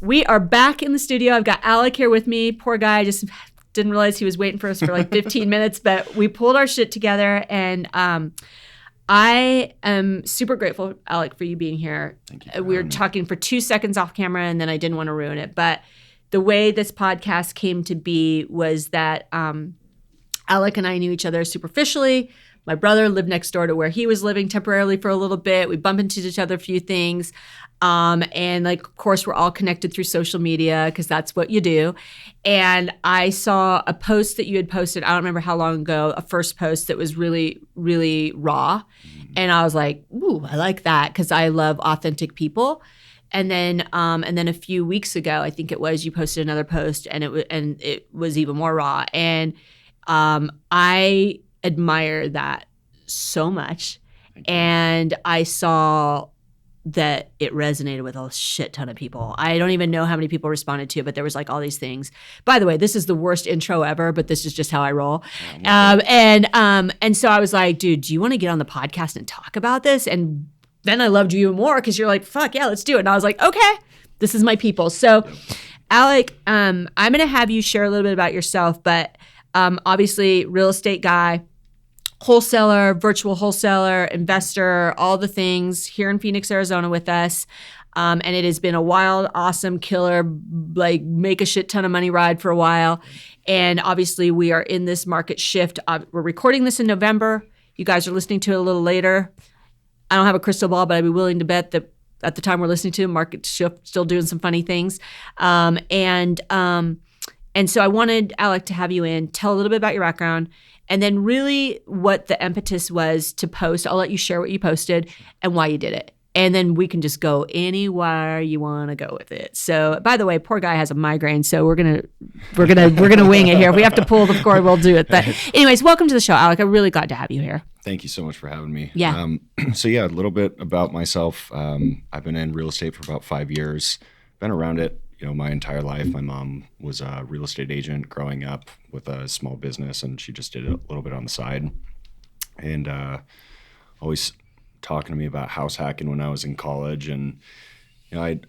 We are back in the studio. I've got Alec here with me. Poor guy, just didn't realize he was waiting for us for like 15 minutes, but we pulled our shit together, and I am super grateful, Alec, for you being here. Thank you. We were talking for 2 seconds off camera, and then I didn't want to ruin it. But the way this podcast came to be was that Alec and I knew each other superficially. My brother lived next door to where he was living temporarily for a little bit. We bumped into each other a few things. And like, of course, we're all connected through social media because that's what you do. And I saw a post that you had posted, I don't remember how long ago, a first post that was really, really raw. And I was like, ooh, I like that because I love authentic people. And then a few weeks ago, I think it was, you posted another post and it was even more raw. And I admire that so much. And I saw that it resonated with a shit ton of people. I don't even know how many people responded to it, but there was like all these things. By the way, this is the worst intro ever, but this is just how I roll. And so I was like, dude, do you want to get on the podcast and talk about this? And then I loved you even more because you're like, fuck yeah, let's do it. And I was like, okay, this is my people. So Alec, I'm going to have you share a little bit about yourself, but obviously real estate guy, wholesaler, virtual wholesaler, investor, all the things here in Phoenix, Arizona with us. And it has been a wild, awesome, killer, like make a shit ton of money ride for a while. And obviously we are in this market shift. We're recording this in November. You guys are listening to it a little later. I don't have a crystal ball, but I'd be willing to bet that at the time we're listening to it, market shift, still doing some funny things. And so I wanted Alec to have you in, tell a little bit about your background, and then really what the impetus was to post. I'll let you share what you posted and why you did it. And then we can just go anywhere you want to go with it. So, by the way, poor guy has a migraine, so we're gonna wing it here. If we have to pull the cord, we'll do it. But anyways, welcome to the show, Alec. I'm really glad to have you here. Thank you so much for having me. Yeah. So yeah, a little bit about myself. I've been in real estate for about 5 years. Been around it, my entire life. My mom was a real estate agent growing up with a small business, and she just did it a little bit on the side. And always talking to me about house hacking when I was in college. And I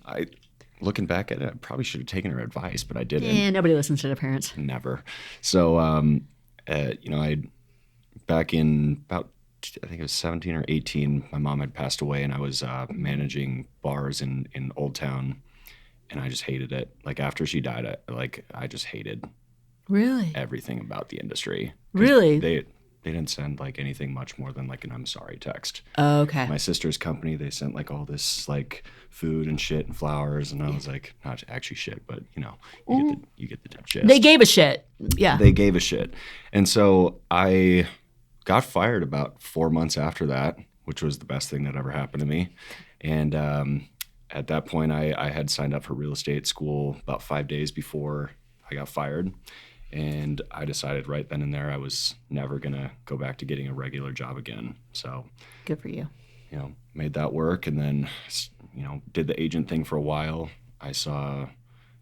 looking back at it, I probably should have taken her advice, but I didn't. Yeah, nobody listens to their parents. Never. So I back in about, I think it was 17 or 18, my mom had passed away, and I was managing bars in Old Town. And I just hated it. Like after she died, I just hated really everything about the industry. Really? They didn't send like anything much more than like an I'm sorry text. Oh, okay. My sister's company, they sent like all this like food and shit and flowers, and I was like, not actually shit, but you get the gist. They gave a shit. Yeah. They gave a shit. And so I got fired about 4 months after that, which was the best thing that ever happened to me. And at that point, I had signed up for real estate school about 5 days before I got fired. And I decided right then and there I was never going to go back to getting a regular job again. So good for you. Made that work, and then, did the agent thing for a while. I saw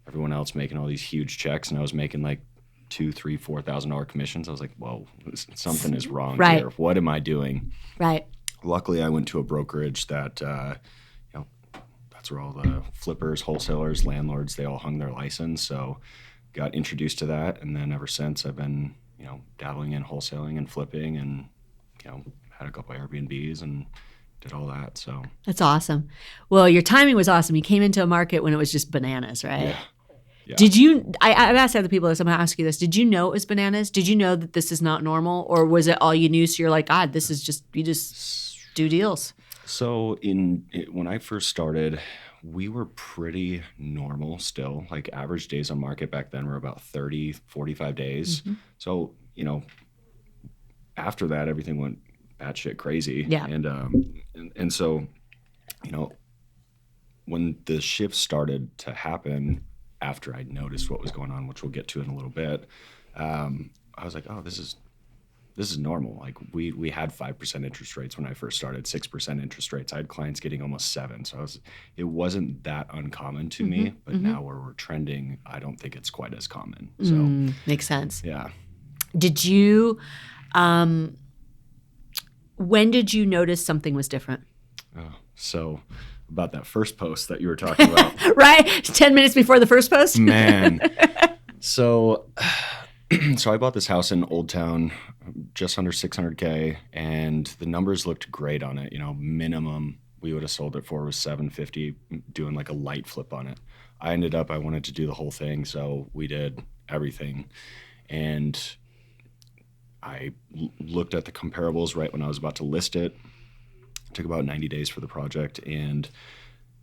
everyone else making all these huge checks, and I was making like $2,000, $3,000, $4,000 commissions. I was like, whoa, something is wrong here. What am I doing? Right. Luckily, I went to a brokerage that, that's where all the flippers, wholesalers, landlords, they all hung their license. So got introduced to that. And then ever since I've been, dabbling in wholesaling and flipping, and, had a couple Airbnbs and did all that. So that's awesome. Well, your timing was awesome. You came into a market when it was just bananas, right? Yeah. Did you, I've asked other people this, I'm going to ask you this. Did you know it was bananas? Did you know that this is not normal? Or was it all you knew? So you're like, God, this is just, you just do deals. So when I first started, we were pretty normal still. Like average days on market back then were about 30, 45 days. Mm-hmm. So, after that, everything went batshit crazy. Yeah. And so, when the shift started to happen after I noticed what was going on, which we'll get to in a little bit, I was like, oh, this is normal. Like we had 5% interest rates when I first started, 6% interest rates. I had clients getting almost 7%. So it wasn't that uncommon to me, but now where we're trending, I don't think it's quite as common. So makes sense. Yeah. Did you, when did you notice something was different? So about that first post that you were talking about. Right? 10 minutes before the first post? Man. So I bought this house in Old Town, just under $600K, and the numbers looked great on it. Minimum we would have sold it for was $750, doing like a light flip on it. I wanted to do the whole thing, so we did everything. And I looked at the comparables right when I was about to list it. It took about 90 days for the project, and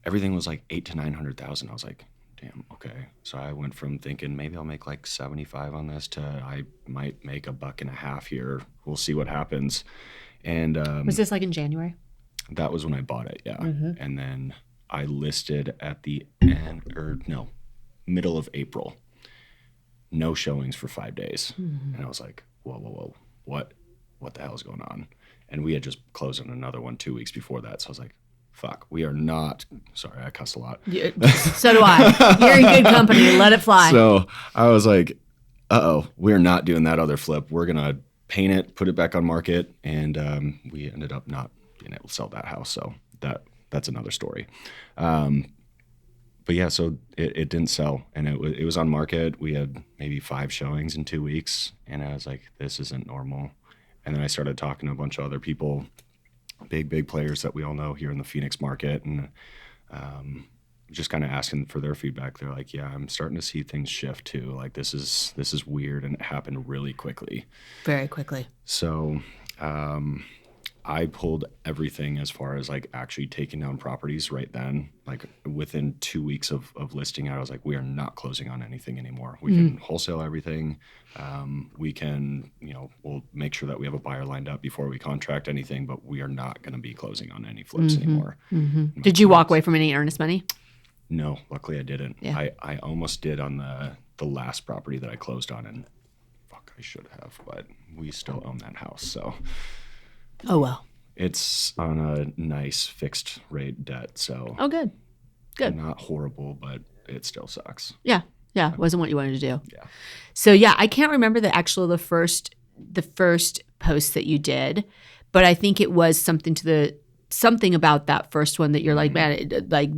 everything was like $800,000 to $900,000. I was like, damn, okay. So I went from thinking maybe I'll make like 75 on this to I might make $1.50 here. We'll see what happens. And was this like in January? That was when I bought it, yeah. Mm-hmm. And then I listed at the middle of April. No showings for 5 days. Mm-hmm. And I was like, whoa, what the hell is going on? And we had just closed on another one 2 weeks before that. So I was like, fuck, we are not, sorry, I cussed a lot. Yeah, so do I. You're in good company. Let it fly. So I was like, we're not doing that other flip. We're going to paint it, put it back on market. And we ended up not being able to sell that house. So that's another story. But yeah, so it didn't sell, and it was on market. We had maybe 5 showings in 2 weeks, and I was like, this isn't normal. And then I started talking to a bunch of other people, big players that we all know here in the Phoenix market, and just kind of asking for their feedback. They're like, yeah, I'm starting to see things shift too. Like this is weird, and it happened really quickly. Very quickly. So I pulled everything as far as like actually taking down properties right then. Like within 2 weeks of listing out, I was like, we are not closing on anything anymore. We can wholesale everything. We can, we'll make sure that we have a buyer lined up before we contract anything, but we are not going to be closing on any flips anymore. Mm-hmm. Did you walk away from any earnest money? No, luckily I didn't. Yeah. I almost did on the last property that I closed on, and fuck, I should have, but we still own that house, so. Oh, well. It's on a nice fixed rate debt, so. Oh, good. Not horrible, but it still sucks. Yeah. It wasn't what you wanted to do. Yeah. So yeah, I can't remember the first post that you did, but I think it was something about that first one that you're like, man, like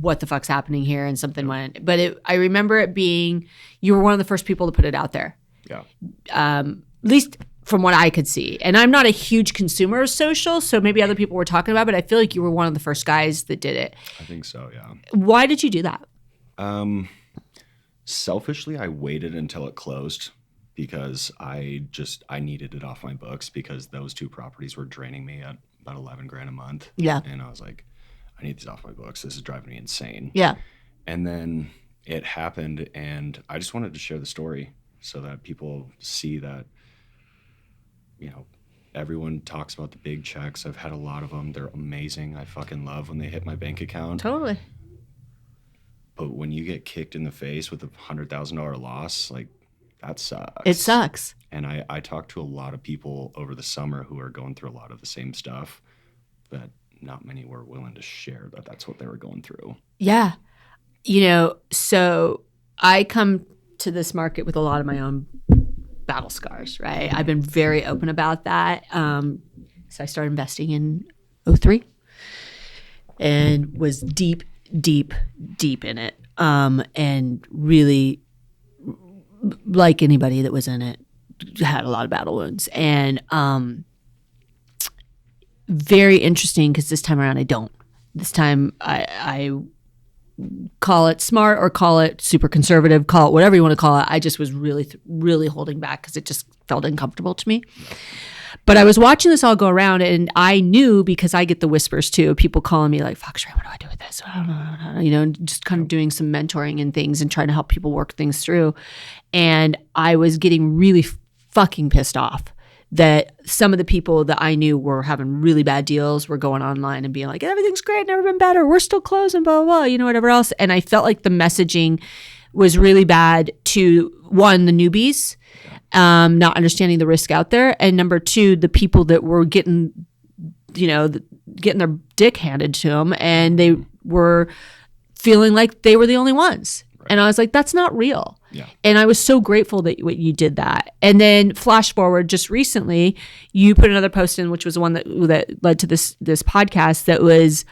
what the fuck's happening here, and something went. But I remember it being, you were one of the first people to put it out there. Yeah. At least from what I could see. And I'm not a huge consumer of social, so maybe other people were talking about it, but I feel like you were one of the first guys that did it. I think so, yeah. Why did you do that? Selfishly, I waited until it closed because I needed it off my books, because those 2 properties were draining me at about $11,000 a month. Yeah. And I was like, I need these off my books. This is driving me insane. Yeah. And then it happened, and I just wanted to share the story so that people see that, everyone talks about the big checks. I've had a lot of them. They're amazing. I fucking love when they hit my bank account. Totally. But when you get kicked in the face with a $100,000 loss, like, that sucks. It sucks. And I talked to a lot of people over the summer who are going through a lot of the same stuff, but not many were willing to share that that's what they were going through. Yeah. So I come to this market with a lot of my own battle scars, right? I've been very open about that. So I started investing in 2003 and was deep in it. And really, like anybody that was in it, had a lot of battle wounds. And very interesting, because this time around I don't. This time I call it smart or call it super conservative, call it whatever you want to call it. I just was really holding back because it just felt uncomfortable to me. Yeah. But I was watching this all go around, and I knew, because I get the whispers too, people calling me like, fuck, Sharane, what do I do with this? I don't know, just kind of doing some mentoring and things and trying to help people work things through. And I was getting really fucking pissed off that some of the people that I knew were having really bad deals were going online and being like, everything's great, never been better, we're still closing, blah, blah, blah, whatever else. And I felt like the messaging was really bad to, one, the newbies, not understanding the risk out there, and number 2, the people that were getting their dick handed to them, and they were feeling like they were the only ones. Right. And I was like, that's not real. Yeah. And I was so grateful that you did that. And then flash forward, just recently, you put another post in, which was the one that led to this podcast, that was,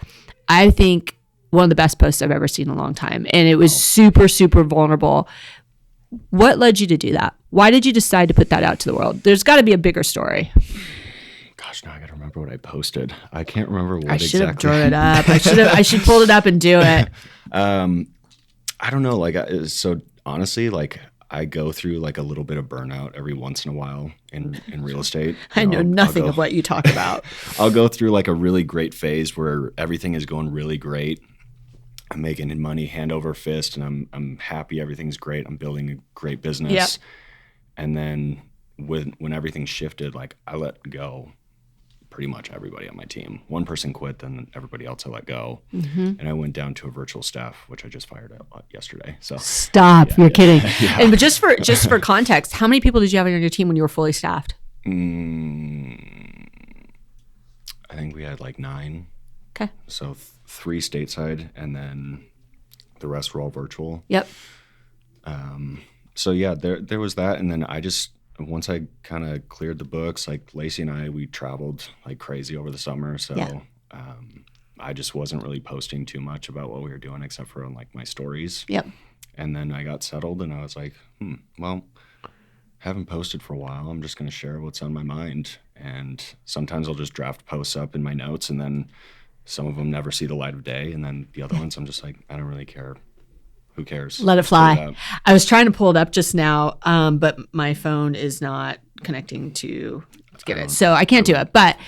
I think, one of the best posts I've ever seen in a long time. And it was super, super vulnerable. What led you to do that? Why did you decide to put that out to the world? There's got to be a bigger story. Gosh, now I got to remember what I posted. I can't remember what I should have exactly. drawn it up. I should pulled it up and do it. I don't know. Like, so honestly, like I go through like a little bit of burnout every once in a while in real estate. I know nothing of what you talk about. I'll go through like a really great phase where everything is going really great. I'm making money hand over fist, and I'm happy. Everything's great. I'm building a great business. Yep. And then when everything shifted, like I let go pretty much everybody on my team. One person quit, then everybody else I let go. Mm-hmm. And I went down to a virtual staff, which I just fired out yesterday. So stop, you're kidding. Yeah. And but just for context, how many people did you have on your team when you were fully staffed? I think we had like 9. Okay. So 3 stateside, and then the rest were all virtual. Yep. So yeah, there was that, and then once I kind of cleared the books, like Lacey and I, we traveled like crazy over the summer. So yeah. I just wasn't really posting too much about what we were doing except for on like my stories. Yep. And then I got settled, and I was like, well, haven't posted for a while. I'm just going to share what's on my mind. And sometimes I'll just draft posts up in my notes, and then some of them never see the light of day. And then the other ones, I'm just like, I don't really care. Who cares? Let it fly. I was trying to pull it up just now, but my phone is not connecting to get it, so I can't do it. But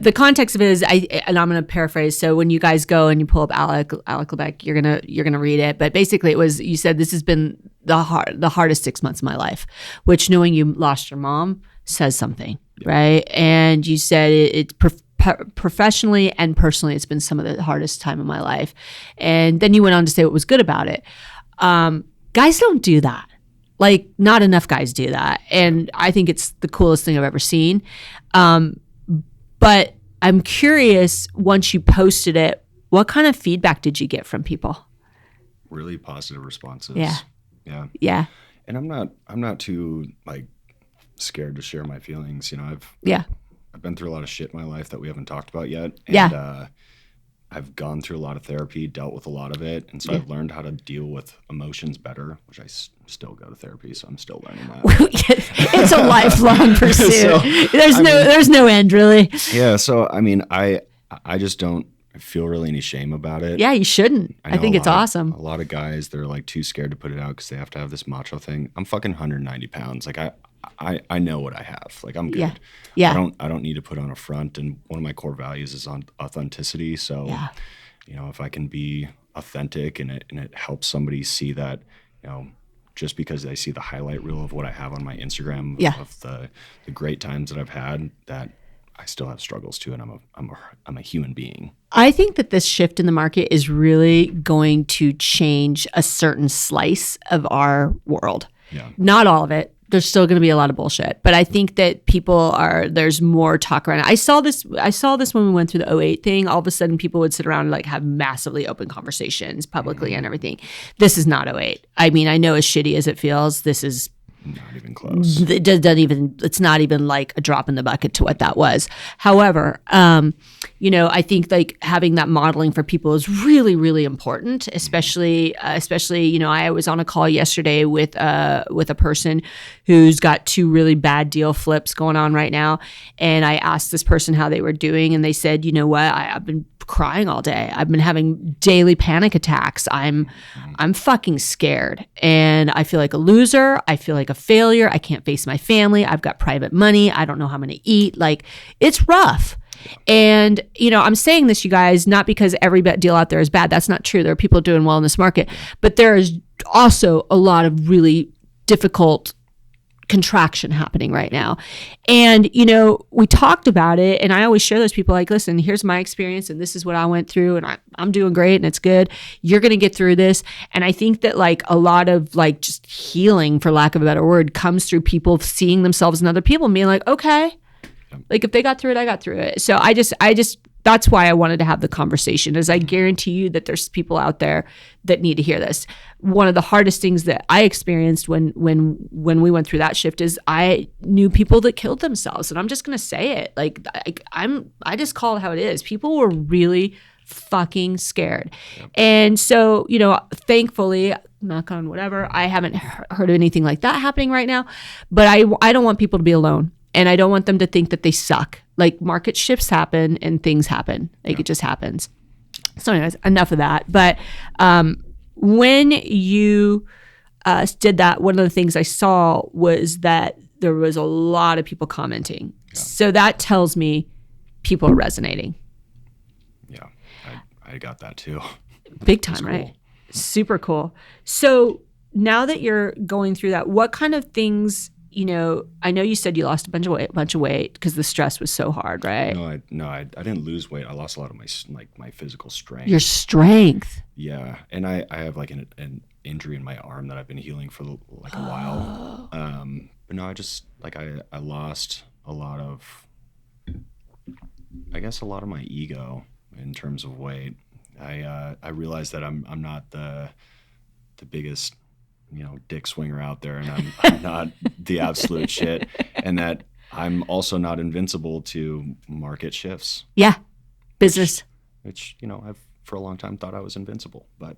the context of it is, and I'm going to paraphrase. So when you guys go and you pull up Alec Lebeck, you're gonna read it. But basically, it was, you said, this has been the hardest 6 months of my life, which, knowing you lost your mom says something, right? And you said it's professionally and personally, it's been some of the hardest time of my life. And then you went on to say what was good about it. Guys don't do that. Like, not enough guys do that. And I think it's the coolest thing I've ever seen. But I'm curious, once you posted it, what kind of feedback did you get from people? Really positive responses. Yeah. Yeah. Yeah. And I'm not too like scared to share my feelings. You know, I've been through a lot of shit in my life that we haven't talked about yet. And I've gone through a lot of therapy, dealt with a lot of it. And so I've learned how to deal with emotions better, which I still go to therapy. So I'm still learning that. It's a lifelong pursuit. So, there's no end, really. Yeah. So, I mean, I just don't feel really any shame about it. Yeah, you shouldn't. I think it's awesome. A lot of guys, they're like too scared to put it out because they have to have this macho thing. I'm fucking 190 pounds. Like I know what I have. Like, I'm good. Yeah. I don't need to put on a front. And one of my core values is on authenticity. So, you know, if I can be authentic and it helps somebody see that, you know, just because they see the highlight reel of what I have on my Instagram of the great times that I've had, that I still have struggles too, and I'm a human being. I think that this shift in the market is really going to change a certain slice of our world. Yeah. Not all of it. There's still going to be a lot of bullshit, but I think that there's more talk around it. I saw this when we went through the 2008 thing. All of a sudden, people would sit around and like have massively open conversations publicly and everything. This is not 2008. I mean, I know, as shitty as it feels, this is not even close. It's not even like a drop in the bucket to what that was. However, you know, I think like having that modeling for people is really, really important, especially, you know, I was on a call yesterday with a person who's got 2 really bad deal flips going on right now. And I asked this person how they were doing, and they said, you know what, I've been crying all day. I've been having daily panic attacks. I'm fucking scared, and I feel like a loser. I feel like a failure. I can't face my family. I've got private money. I don't know how I'm going to eat. Like, it's rough. And, you know, I'm saying this, you guys, not because every deal out there is bad. That's not true. There are people doing well in this market, but there is also a lot of really difficult contraction happening right now. And, you know, we talked about it, and I always share those people like, listen, here's my experience, and this is what I went through, and I'm doing great, and it's good. You're going to get through this. And I think that like a lot of like just healing, for lack of a better word, comes through people seeing themselves in other people and being like, okay, like if they got through it, I got through it. So I just that's why I wanted to have the conversation, is I guarantee you that there's people out there that need to hear this. One of the hardest things that I experienced when we went through that shift is I knew people that killed themselves. And I'm just going to say it. Like, I just call it how it is. People were really fucking scared. And so, thankfully, knock on whatever, I haven't heard of anything like that happening right now. But I don't want people to be alone. And I don't want them to think that they suck. Like, market shifts happen and things happen. Like, it just happens. So anyways, enough of that. But when you did that, one of the things I saw was that there was a lot of people commenting. Yeah. So that tells me people are resonating. Yeah, I got that too. Big time, cool. Right? Super cool. So now that you're going through that, what kind of things, I know you said you lost a bunch of weight because the stress was so hard, right? No, I didn't lose weight. I lost a lot of my physical strength. Your strength. Yeah, and I have like an injury in my arm that I've been healing for like a while. But no, I just I lost a lot of, I guess, a lot of my ego in terms of weight. I realized that I'm not the biggest dick swinger out there, and I'm not the absolute shit, and that I'm also not invincible to market shifts. Yeah, business. Which I've for a long time thought I was invincible, but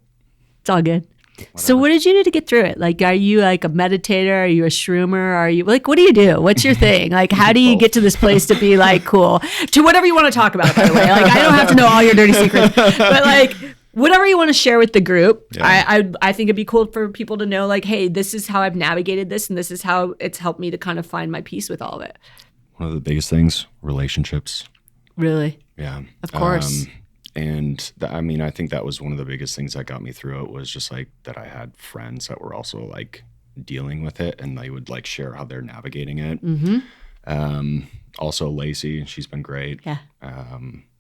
it's all good. Whatever. So what did you do to get through it? Like, are you like a meditator? Are you a shroomer? Are you like, what do you do? What's your thing? Like, how do you get to this place to be like cool? To whatever you want to talk about, by the way. Like, I don't have to know all your dirty secrets, but like, whatever you want to share with the group. Yeah. I think it'd be cool for people to know, like, hey, this is how I've navigated this, and this is how it's helped me to kind of find my peace with all of it. One of the biggest things, relationships. Really? Yeah. Of course. And I think that was one of the biggest things that got me through it, was just like that I had friends that were also like dealing with it, and they would like share how they're navigating it. Mm-hmm. Also Lacey, she's been great. Yeah.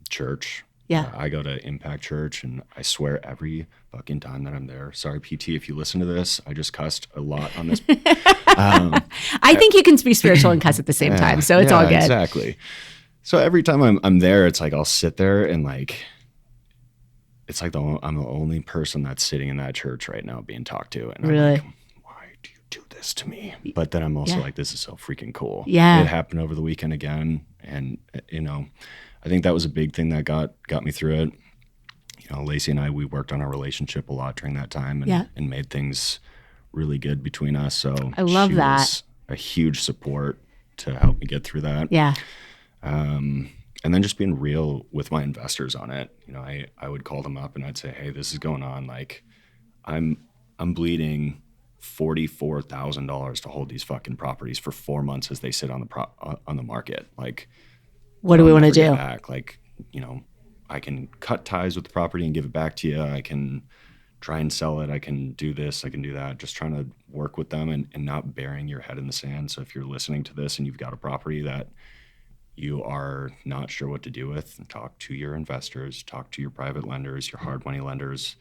Church. Yeah. I go to Impact Church, and I swear every fucking time that I'm there, sorry, PT, if you listen to this, I just cussed a lot on this. I think you can be spiritual and cuss at the same time, so it's all good. Exactly. So every time I'm there, it's like I'll sit there and like, it's like I'm the only person that's sitting in that church right now being talked to. And really? I'm like, why do you do this to me? But then I'm also like, this is so freaking cool. Yeah. It happened over the weekend again. And, I think that was a big thing that got me through it. Lacey and I, we worked on our relationship a lot during that time and made things really good between us. So I love that. Was a huge support to help me get through that. Yeah. And then just being real with my investors on it. I would call them up and I'd say, hey, this is going on. Like, I'm bleeding $44,000 to hold these fucking properties for 4 months as they sit on the market. Like, what do we want to do? Back. Like, I can cut ties with the property and give it back to you. I can try and sell it. I can do this. I can do that. Just trying to work with them and not burying your head in the sand. So if you're listening to this and you've got a property that you are not sure what to do with, talk to your investors, talk to your private lenders, your hard money lenders.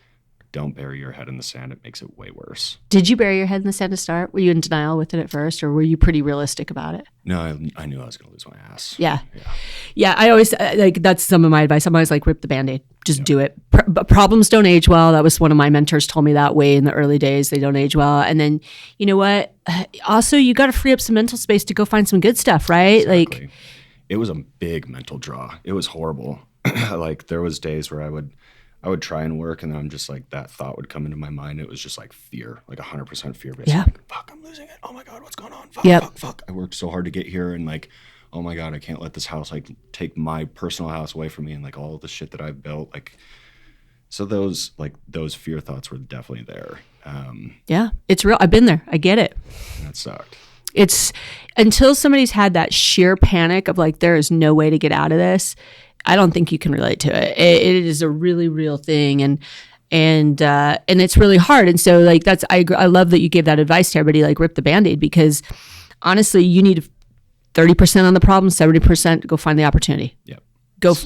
Don't bury your head in the sand. It makes it way worse. Did you bury your head in the sand to start? Were you in denial with it at first, or were you pretty realistic about it? No, I knew I was going to lose my ass. Yeah. I always, like, that's some of my advice. I'm always like, rip the Band-Aid. Just do it. Problems don't age well. That was one of my mentors told me that way in the early days. They don't age well. And then, you know what? Also, you got to free up some mental space to go find some good stuff, right? Exactly. Like, it was a big mental draw. It was horrible. Like, there was days where I would try and work, and then I'm just like, that thought would come into my mind. It was just like fear, like 100% fear based. Yeah. Like, fuck, I'm losing it. Oh my God, what's going on? Fuck. I worked so hard to get here, and like, oh my God, I can't let this house like take my personal house away from me, and like all the shit that I've built. Like, so those fear thoughts were definitely there. Yeah, it's real. I've been there. I get it. That sucked. It's until somebody's had that sheer panic of like, there is no way to get out of this. I don't think you can relate to it. It is a really real thing, and it's really hard. And so, like, that's I love that you gave that advice to everybody. Like, rip the Band-Aid, because honestly, you need 30% on the problem, 70% to go find the opportunity. Yep.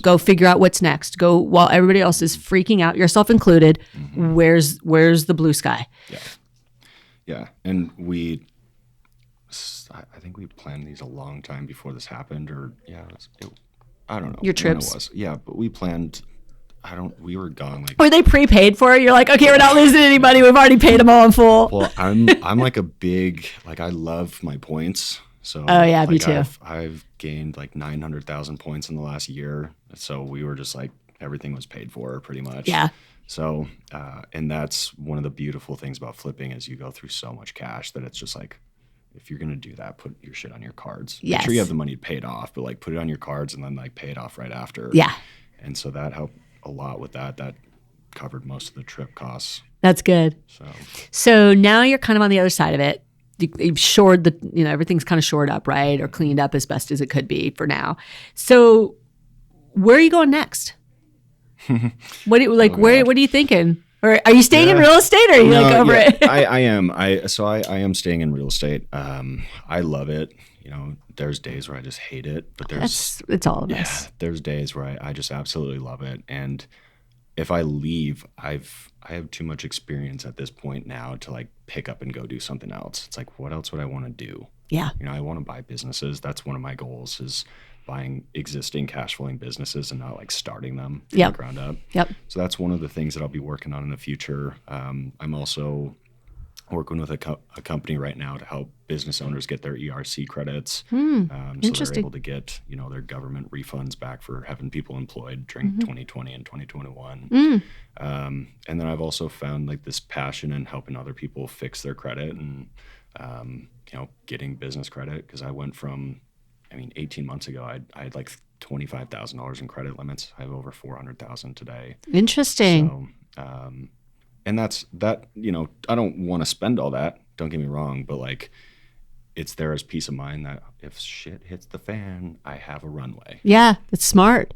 Go figure out what's next. Go while everybody else is freaking out, yourself included. Mm-hmm. Where's the blue sky? Yeah. And I think we planned these a long time before this happened, or I don't know. Your trips. It was. Yeah, but we planned, we were gone. Like, were they prepaid for it? You're like, okay, we're not losing anybody. We've already paid them all in full. Well, I'm like a big, like, I love my points. So, oh yeah, like, me too. I've gained like 900,000 points in the last year. So we were just like, everything was paid for pretty much. Yeah. So, and that's one of the beautiful things about flipping is you go through so much cash that it's just like, if you're going to do that, put your shit on your cards. Yes. Make sure you have the money to pay it off, but like put it on your cards and then like pay it off right after. Yeah. And so that helped a lot with that. That covered most of the trip costs. That's good. So now you're kind of on the other side of it. You've shored everything's kind of shored up, right? Or cleaned up as best as it could be for now. So where are you going next? What are you thinking? Or are you staying in real estate, or are you over it? I am. I am staying in real estate. I love it. There's days where I just hate it, but it's all of us. There's days where I just absolutely love it. And if I leave, I have too much experience at this point now to like pick up and go do something else. It's like, what else would I want to do? Yeah. I want to buy businesses. That's one of my goals is buying existing cash flowing businesses and not like starting them from the ground up. Yep. So that's one of the things that I'll be working on in the future. I'm also working with a company right now to help business owners get their ERC credits. So they're able to get, their government refunds back for having people employed during 2020 and 2021. And then I've also found like this passion in helping other people fix their credit and, getting business credit. Cause I went from, 18 months ago, I had like $25,000 in credit limits. I have over 400,000 today. Interesting. So, and that's that, I don't want to spend all that. Don't get me wrong, but like it's there as peace of mind that if shit hits the fan, I have a runway. Yeah, that's smart.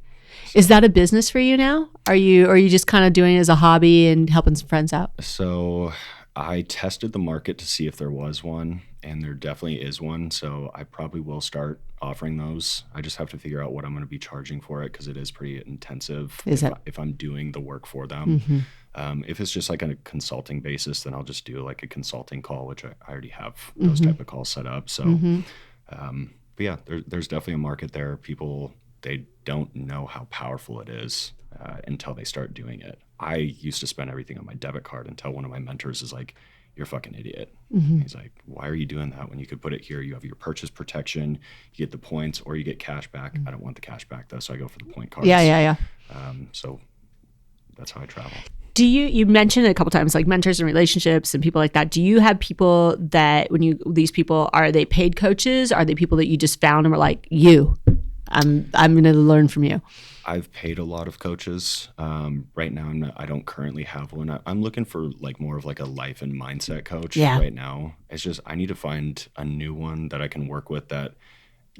Is that a business for you now? Are you just kind of doing it as a hobby and helping some friends out? So I tested the market to see if there was one, and there definitely is one. So I probably will start offering those. I just have to figure out what I'm going to be charging for it because it is pretty intensive if I'm doing the work for them. If it's just like on a consulting basis, then I'll just do like a consulting call, which I already have those type of calls set up. So, but yeah, there's definitely a market there. People, they don't know how powerful it is until they start doing it. I used to spend everything on my debit card until one of my mentors is like, you're a fucking idiot. He's like, why are you doing that when you could put it here? You have your purchase protection, you get the points, or you get cash back. I don't want the cash back though, so I go for the point cards. Yeah. So that's how I travel. Do you mentioned it a couple times, like mentors and relationships and people like that. Do you have people that these people, are they paid coaches? Are they people that you just found and were like, I'm going to learn from you? I've paid a lot of coaches. Right now, I don't currently have one. I'm looking for like more of like a life and mindset coach right now. It's just, I need to find a new one that I can work with that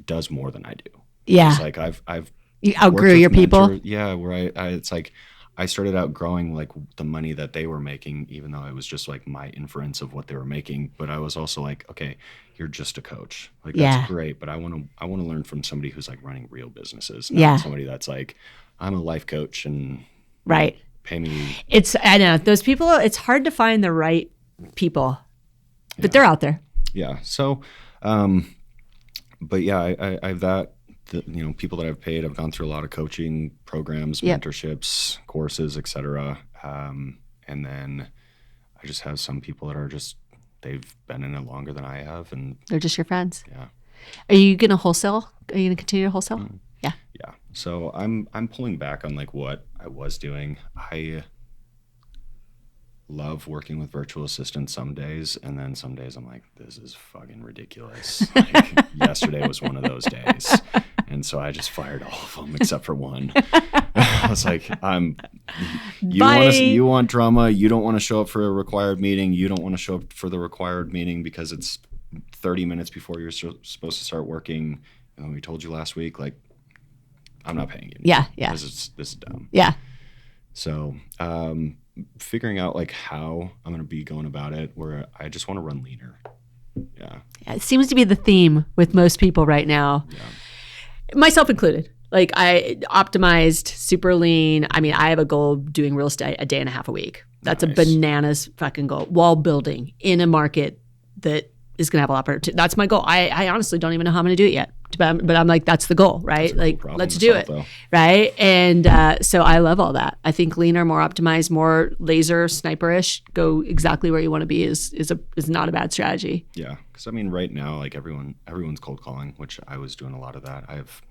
does more than I do. Yeah. It's like I've you outgrew your people. Yeah. Where it's like, I started outgrowing like the money that they were making, even though it was just like my inference of what they were making. But I was also like, okay, you're just a coach. Like that's great, but I want to learn from somebody who's like running real businesses, not somebody that's like, I'm a life coach and pay me. I know those people. It's hard to find the right people, but they're out there. Yeah. So, but yeah, I have that. People that I've paid, I've gone through a lot of coaching programs, mentorships, courses, etc. And then I just have some people that are just, they've been in it longer than I have, and they're just your friends. Yeah. Are you going to wholesale? Are you going to continue to wholesale? Yeah. Yeah. So I'm pulling back on like what I was doing. I love working with virtual assistants some days, and then some days I'm like, this is fucking ridiculous. Like, yesterday was one of those days. And so I just fired all of them except for one. I was like, you want drama. You don't want to show up for a required meeting. You don't want to show up for the required meeting because it's 30 minutes before you're supposed to start working. And we told you last week, like, I'm not paying you. Yeah. This is dumb. Yeah. So figuring out like how I'm going to be going about it, where I just want to run leaner. Yeah. It seems to be the theme with most people right now. Yeah. Myself included. Like I optimized, super lean. I mean, I have a goal of doing real estate a day and a half a week. That's nice. A bananas fucking goal. Wall building in a market that is going to have a lot of opportunity. That's my goal. I honestly don't even know how I'm going to do it yet. But I'm like, that's the goal, right? Like, let's do it, right? And so I love all that. I think leaner, more optimized, more laser sniperish, go exactly where you want to be is not a bad strategy. Yeah, because I mean, right now, like everyone's cold calling, which I was doing a lot of that. I have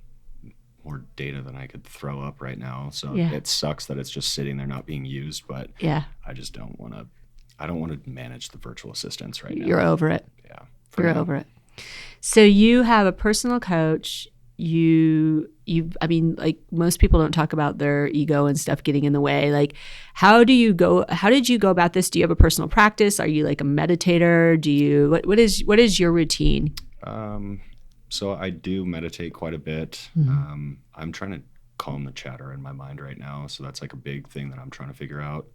more data than I could throw up right now. So Yeah. it sucks that it's just sitting there not being used, but Yeah. I just don't want to. I don't want to manage the virtual assistants right now. You're over it. Yeah. You're over it. So you have a personal coach. I mean, like most people don't talk about their ego and stuff getting in the way. Like, how did you go about this? Do you have a personal practice? Are you like a meditator? What is your routine? So I do meditate quite a bit. I'm trying to calm the chatter in my mind right now. So that's like a big thing that I'm trying to figure out.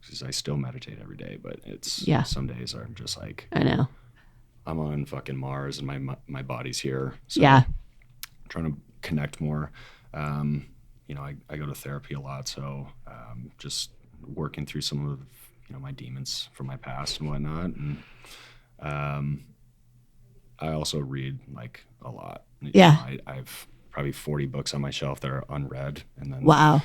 Because I still meditate every day, but some days I'm just like, I know. I'm on fucking Mars and my body's here. So yeah. I'm trying to connect more. I go to therapy a lot. So just working through some of, my demons from my past and whatnot. And I also read like a lot. Yeah. I've probably 40 books on my shelf that are unread. And then wow.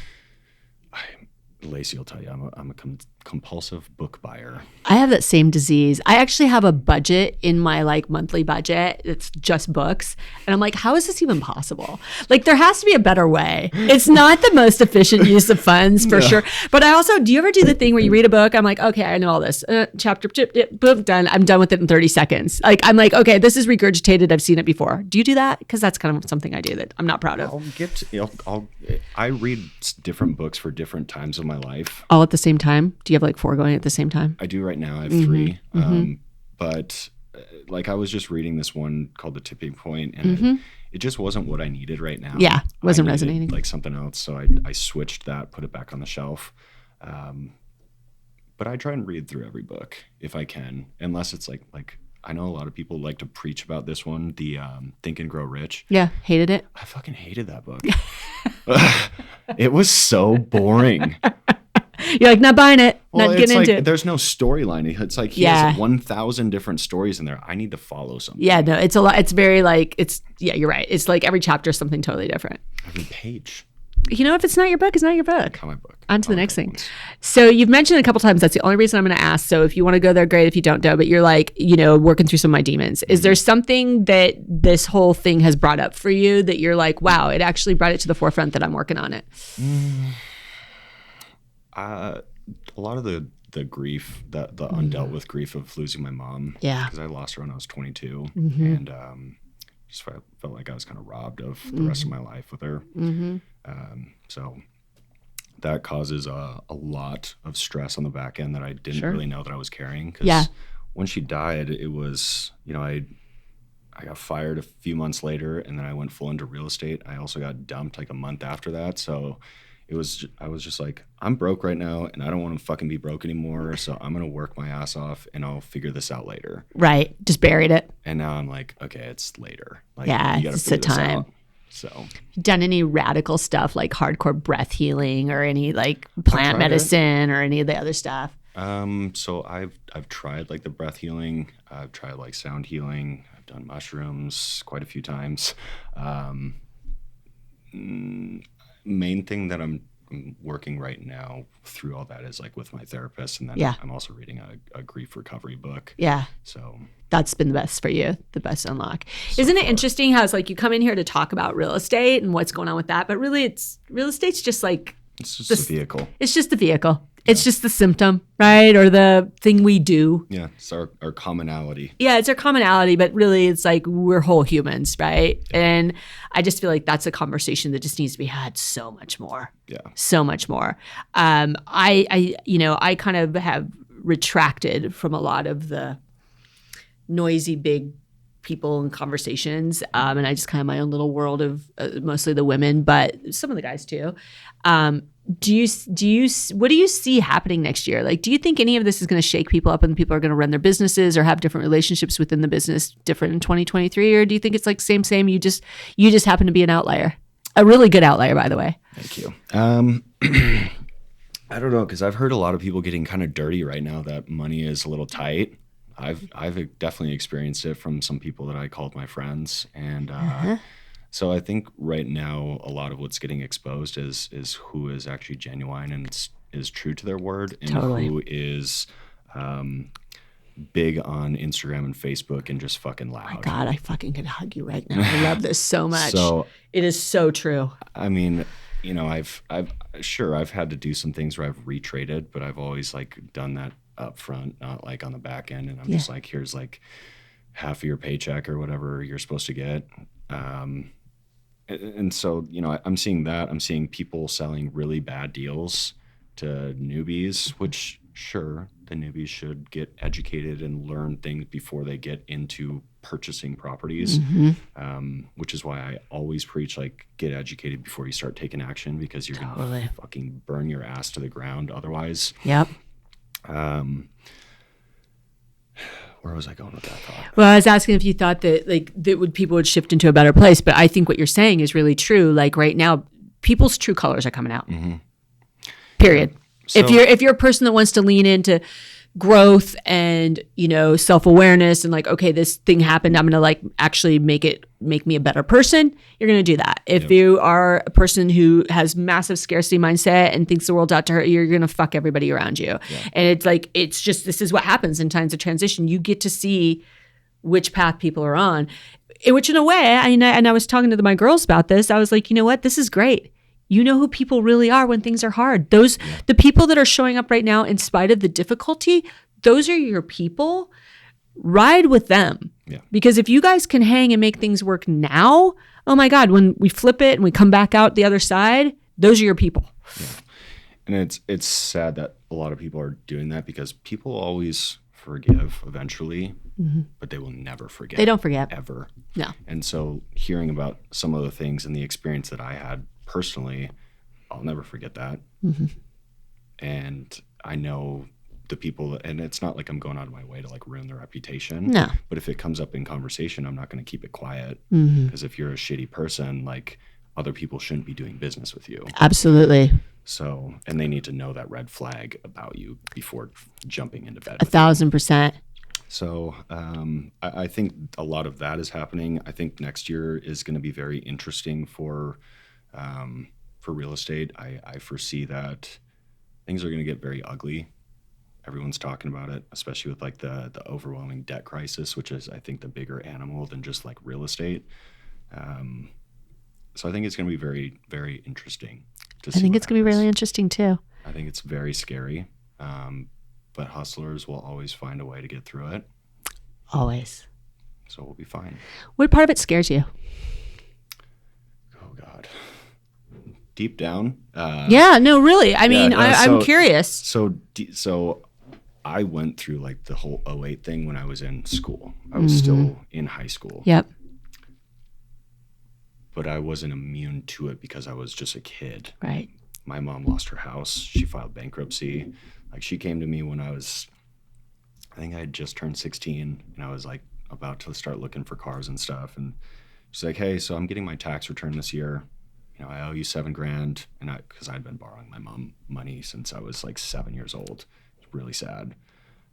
Lacey will tell you I'm a compulsive book buyer. I have that same disease. I actually have a budget in my like monthly budget. It's just books. And I'm like, how is this even possible? Like there has to be a better way. It's not the most efficient use of funds for sure. But I also, do you ever do the thing where you read a book? I'm like, okay, I know all this. Chapter, boom, done. I'm done with it in 30 seconds. Like, I'm like, okay, this is regurgitated. I've seen it before. Do you do that? Because that's kind of something I do that I'm not proud of. I read different books for different times of my life. All at the same time? Do you have like 4 going at the same time? I do right now. I have 3. But like I was just reading this one called The Tipping Point, and it just wasn't what I needed right now. Yeah, wasn't resonating. Like something else. So I switched that, put it back on the shelf. But I try and read through every book if I can, unless it's like I know a lot of people like to preach about this one, the Think and Grow Rich. Yeah, hated it. I fucking hated that book. It was so boring. You're like, not buying it, not getting into it. There's no storyline. It's like he has 1,000 different stories in there. I need to follow something. Yeah, no, it's a lot. It's very like, you're right. It's like every chapter is something totally different. Every page. If it's not your book, it's not your book. Not my book. On to the next thing. So you've mentioned a couple times, that's the only reason I'm going to ask. So if you want to go there, great. If you don't know, but you're like, working through some of my demons. Is there something that this whole thing has brought up for you that you're like, wow, it actually brought it to the forefront that I'm working on it? A lot of the grief, the undealt with grief of losing my mom. Yeah. Because I lost her when I was 22. And just felt like I was kind of robbed of the rest of my life with her. So that causes a lot of stress on the back end that I didn't really know that I was carrying. Because when she died, it was, I got fired a few months later, and then I went full into real estate. I also got dumped like a month after that. So I was just like, I'm broke right now, and I don't want to fucking be broke anymore. So I'm going to work my ass off, and I'll figure this out later. Right. Just buried it. And now I'm like, okay, it's later. Like, yeah, you gotta it's the time. Out. So, done any radical stuff like hardcore breath healing or any like plant medicine or any of the other stuff? So I've tried like the breath healing. I've tried like sound healing. I've done mushrooms quite a few times. Main thing that I'm working right now through all that is like with my therapist, and then I'm also reading a grief recovery book. Yeah. So that's been the best for you, the best unlock. Isn't it interesting how it's like you come in here to talk about real estate and what's going on with that, but really real estate's just like it's just a vehicle. It's just the vehicle. Yeah. It's just the symptom, right? Or the thing we do. Yeah, it's our commonality. Yeah, it's our commonality, but really it's like we're whole humans, right? Yeah. And I just feel like that's a conversation that just needs to be had so much more. Yeah. So much more. I kind of have retracted from a lot of the noisy big people and conversations, and I just kind of my own little world of mostly the women, but some of the guys too. What do you see happening next year? Like, do you think any of this is going to shake people up and people are going to run their businesses or have different relationships within the business different in 2023? Or do you think it's like same, you just happen to be an outlier, a really good outlier, by the way? Thank you. I don't know, because I've heard a lot of people getting kind of dirty right now that money is a little tight. I've definitely experienced it from some people that I called my friends. And so I think right now a lot of what's getting exposed is who is actually genuine and is true to their word, and who is big on Instagram and Facebook and just fucking loud. Oh my God, I fucking could hug you right now. I love this so much. So it is so true. I mean, you know, I've had to do some things where I've retraded, but I've always like done that up front, not like on the back end. And I'm just like, here's like half of your paycheck or whatever you're supposed to get. And so, you know, I'm seeing that. I'm seeing people selling really bad deals to newbies, which sure, the newbies should get educated and learn things before they get into purchasing properties, which is why I always preach, like, get educated before you start taking action, because you're going to fucking burn your ass to the ground otherwise. Yep. Where was I going with that thought? Well, I was asking if you thought that people would shift into a better place, but I think what you're saying is really true. Like right now, people's true colors are coming out. Period. So, if you're a person that wants to lean into growth and, you know, self-awareness and like, okay, this thing happened, I'm going to like actually make me a better person, you're going to do that. If you are a person who has massive scarcity mindset and thinks the world's out to hurt you, you're going to fuck everybody around you. And it's like, it's just, this is what happens in times of transition. You get to see which path people are on, which in a way, I was talking to my girls about this. I was like, you know what, this is great. You know who people really are when things are hard. The people that are showing up right now in spite of the difficulty, those are your people. Ride with them. Yeah. Because if you guys can hang and make things work now, oh my God, when we flip it and we come back out the other side, those are your people. Yeah. And it's sad that a lot of people are doing that, because people always forgive eventually, but they will never forget. They don't forget. Ever. No. And so hearing about some of the things and the experience that I had personally, I'll never forget that. And I know the people, and it's not like I'm going out of my way to like ruin their reputation. No. But if it comes up in conversation, I'm not going to keep it quiet, because if you're a shitty person, like, other people shouldn't be doing business with you. Absolutely. So, and they need to know that red flag about you before jumping into bed. 1,000%. So I think a lot of that is happening. I think next year is going to be very interesting for real estate. I foresee that things are going to get very ugly. Everyone's talking about it, especially with like the overwhelming debt crisis, which is, I think, the bigger animal than just like real estate. So I think it's going to be very, very interesting to see. I think it's going to be really interesting too. I think it's very scary, but hustlers will always find a way to get through it. Always. So we'll be fine. What part of it scares you? Oh God. Deep down. Yeah, no, really. I mean, I'm curious. So I went through like the whole 08 thing when I was in school. I was still in high school. Yep. But I wasn't immune to it because I was just a kid. Right. My mom lost her house. She filed bankruptcy. Like, she came to me when I think I had just turned 16, and I was like about to start looking for cars and stuff. And she's like, hey, so I'm getting my tax return this year. You know, I owe you $7,000. And because I'd been borrowing my mom money since I was like 7 years old. It's really sad.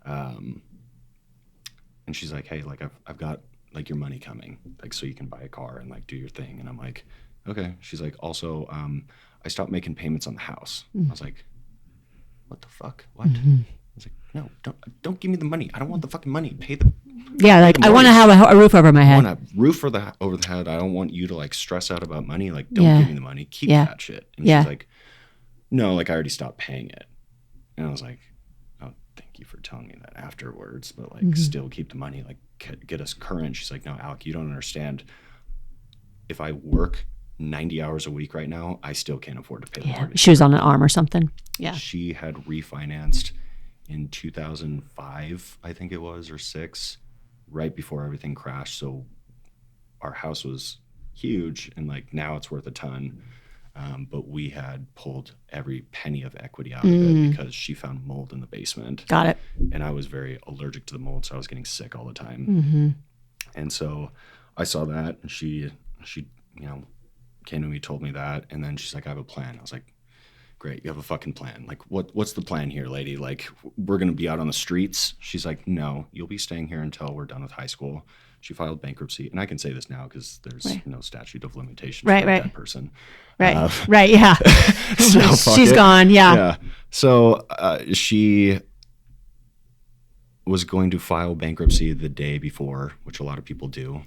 And she's like, hey, like I've got like your money coming, like, so you can buy a car and like do your thing. And I'm like, okay. She's like, also, I stopped making payments on the house. I was like, what the fuck? What? I was like, no, don't give me the money. I don't want the fucking money. Pay the. Yeah, like, I want to have a roof over my head. I want a roof over the head. I don't want you to like stress out about money. Like, don't give me the money. Keep that shit. And she's like, no, like, I already stopped paying it. And I was like, oh, thank you for telling me that afterwards, but like, still keep the money, like, get us current. She's like, no, Alec, you don't understand. If I work 90 hours a week right now, I still can't afford to pay the mortgage. She was on an arm or something. Yeah. She had refinanced in 2005, I think it was, or 6, right before everything crashed. So our house was huge, and like now it's worth a ton. But we had pulled every penny of equity out of it because she found mold in the basement. Got it. And I was very allergic to the mold, so I was getting sick all the time. And so I saw that, and she came to me, told me that, and then she's like, I have a plan. I was like, great, you have a fucking plan. Like, what's the plan here, lady? Like, we're going to be out on the streets? She's like, no, you'll be staying here until we're done with high school. She filed bankruptcy, and I can say this now because there's no statute of limitations for that person. Right, yeah. So she's gone, yeah. So she was going to file bankruptcy the day before, which a lot of people do,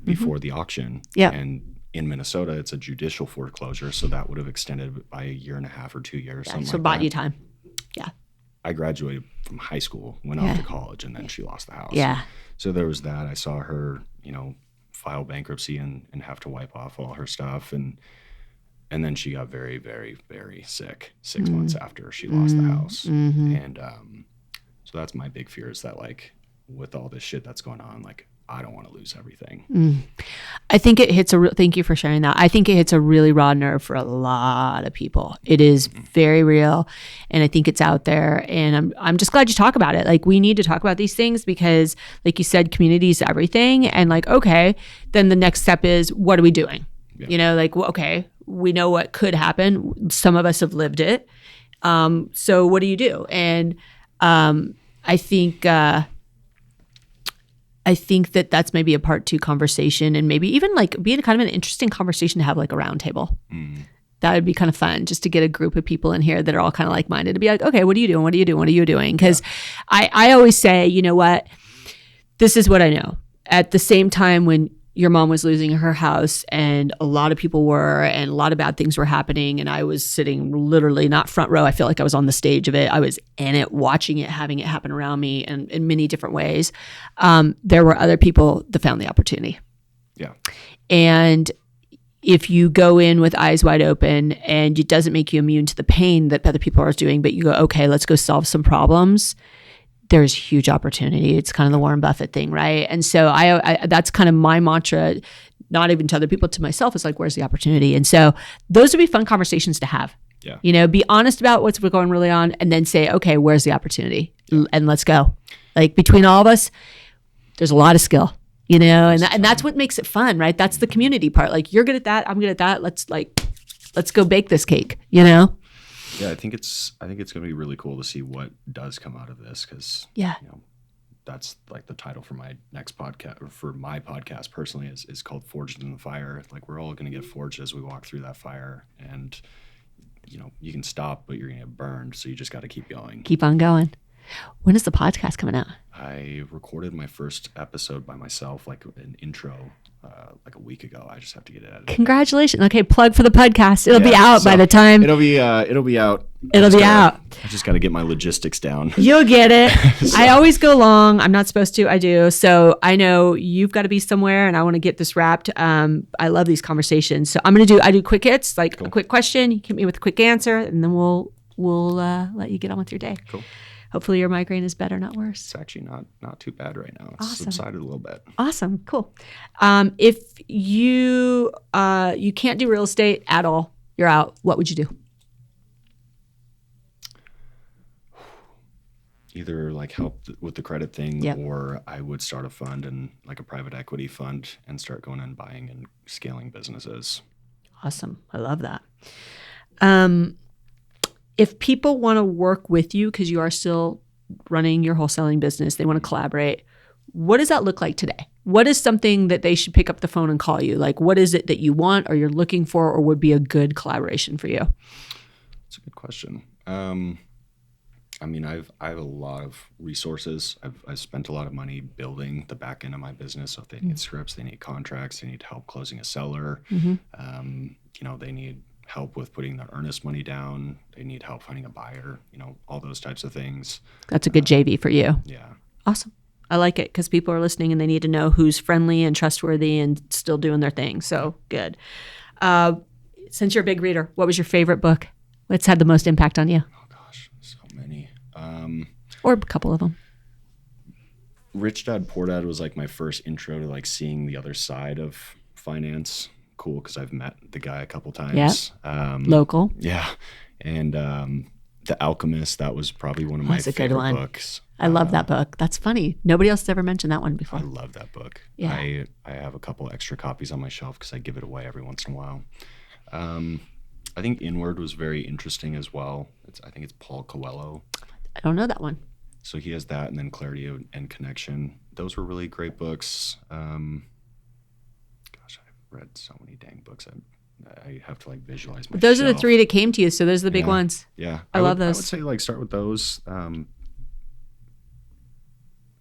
before the auction. Yeah. And in Minnesota, it's a judicial foreclosure, so that would have extended it by 1.5 or 2 years. Yeah, something so like bought that. you time. Yeah. I graduated from high school, went off to college, and then she lost the house. Yeah. So there was that. I saw her, file bankruptcy and have to wipe off all her stuff. And then she got very, very, very sick 6 months after she lost the house. And so that's my big fear, is that, like, with all this shit that's going on, like, I don't want to lose everything. I think it hits thank you for sharing that. I think it hits a really raw nerve for a lot of people. It is very real, and I think it's out there, and I'm just glad you talk about it. Like, we need to talk about these things because, like you said, community is everything. And, like, okay, then the next step is, what are we doing? Yeah. Like, well, okay, we know what could happen. Some of us have lived it. So what do you do? And I think that that's maybe a part 2 conversation, and maybe even like being kind of an interesting conversation to have, like a round table. That would be kind of fun, just to get a group of people in here that are all kind of like-minded, to be like, okay, what are you doing? What are you doing? What are you doing? Because I always say, you know what? This is what I know. At the same time when your mom was losing her house, and a lot of people were, and a lot of bad things were happening, and I was sitting literally not front row. I feel like I was on the stage of it. I was in it, watching it, having it happen around me, and in many different ways. There were other people that found the opportunity. Yeah. And if you go in with eyes wide open, and it doesn't make you immune to the pain that other people are doing, but you go, okay, let's go solve some problems, there's huge opportunity. It's kind of the Warren Buffett thing, right? And so I that's kind of my mantra, not even to other people, to myself, is like, where's the opportunity? And so those would be fun conversations to have. Yeah. Be honest about what's going really on, and then say, okay, where's the opportunity? And let's go. Like, between all of us, there's a lot of skill, and that's what makes it fun, right? That's the community part. Like, you're good at that, I'm good at that. Let's go bake this cake, Yeah, I think it's going to be really cool to see what does come out of this, because that's like the title for my next podcast, or for my podcast personally, is called Forged in the Fire. Like, we're all going to get forged as we walk through that fire, and you can stop, but you're going to get burned, so you just got to keep going. Keep on going. When is the podcast coming out? I recorded my first episode by myself, like an intro, like a week ago. I just have to get it edited. Congratulations. Okay, plug for the podcast. It'll be out by the time. It'll be out. It'll be out. I just got to get my logistics down. You'll get it. So. I always go long. I'm not supposed to. I do. So I know you've got to be somewhere, and I want to get this wrapped. I love these conversations. So I do quick hits, like cool. A quick question. You hit me with a quick answer, and then we'll let you get on with your day. Cool. Hopefully your migraine is better, not worse. It's actually not too bad right now. It's subsided a little bit. Awesome. Cool. If you can't do real estate at all, you're out, what would you do? Either like help with the credit thing, yep. Or I would start a fund, and like a private equity fund, and start going and buying and scaling businesses. Awesome. I love that. If people want to work with you, because you are still running your wholesaling business, they want to collaborate, what does that look like today? What is something that they should pick up the phone and call you? Like, what is it that you want, or you're looking for, or would be a good collaboration for you? That's a good question. I have a lot of resources. I've spent a lot of money building the back end of my business. So if they need scripts, they need contracts, they need help closing a seller. They need help with putting their earnest money down. They need help finding a buyer, all those types of things. That's a good JV for you. Yeah. Awesome. I like it, because people are listening and they need to know who's friendly and trustworthy and still doing their thing. So good. Since you're a big reader, what was your favorite book? What's had the most impact on you? Oh gosh, so many. Or a couple of them. Rich Dad, Poor Dad was like my first intro to like seeing the other side of finance. Cool, because I've met the guy a couple times. Yeah. Local. Yeah. And The Alchemist, that was probably one of my favorite books. I love that book. That's funny. Nobody else has ever mentioned that one before. I love that book. Yeah. I have a couple extra copies on my shelf because I give it away every once in a while. I think Inward was very interesting as well. I think it's Paulo Coelho. I don't know that one. So he has that, and then Clarity and Connection. Those were really great books. I've read so many dang books. I have to like visualize my Those shelf. are the 3 that came to you, so those are the big ones. Yeah. I love those. I would say like start with those.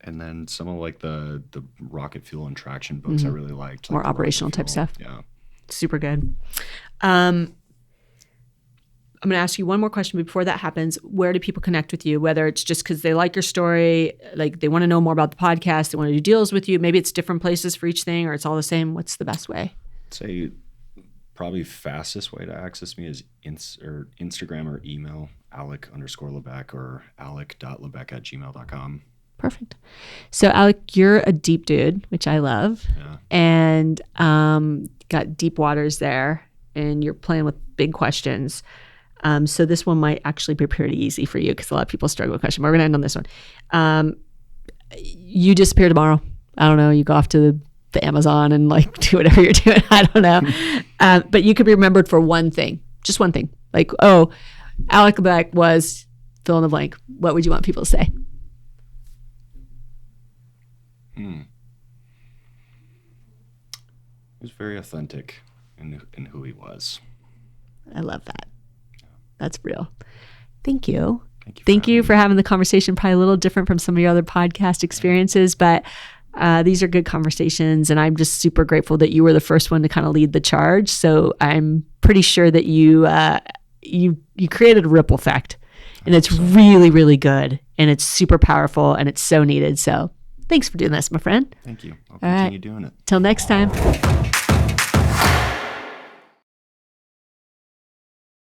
And then some of like the rocket fuel and traction books I really liked. More like the operational rocket type fuel. stuff. Yeah. Super good. I'm going to ask you one more question before that happens. Where do people connect with you? Whether it's just because they like your story, like they want to know more about the podcast, they want to do deals with you. Maybe it's different places for each thing or it's all the same. What's the best way? I'd say probably fastest way to access me is Instagram or email, Alec_Lebeck or alec.lebeck@gmail.com. Perfect. So Alec, you're a deep dude, which I love. Yeah. And got deep waters there and you're playing with big questions. So this one might actually be pretty easy for you because a lot of people struggle with questions. But we're going to end on this one. You disappear tomorrow. I don't know. You go off to the Amazon and like do whatever you're doing. I don't know. But you could be remembered for one thing, just one thing. Like, oh, Alec Lebeck was fill in the blank. What would you want people to say? He was very authentic in who he was. I love that. That's real. Thank you. Thank you for having the conversation. Probably a little different from some of your other podcast experiences, but these are good conversations. And I'm just super grateful that you were the first one to kind of lead the charge. So I'm pretty sure that you created a ripple effect, and it's really, really good, and it's super powerful, and it's so needed. So thanks for doing this, my friend. Thank you. I'll continue doing it. Till next time.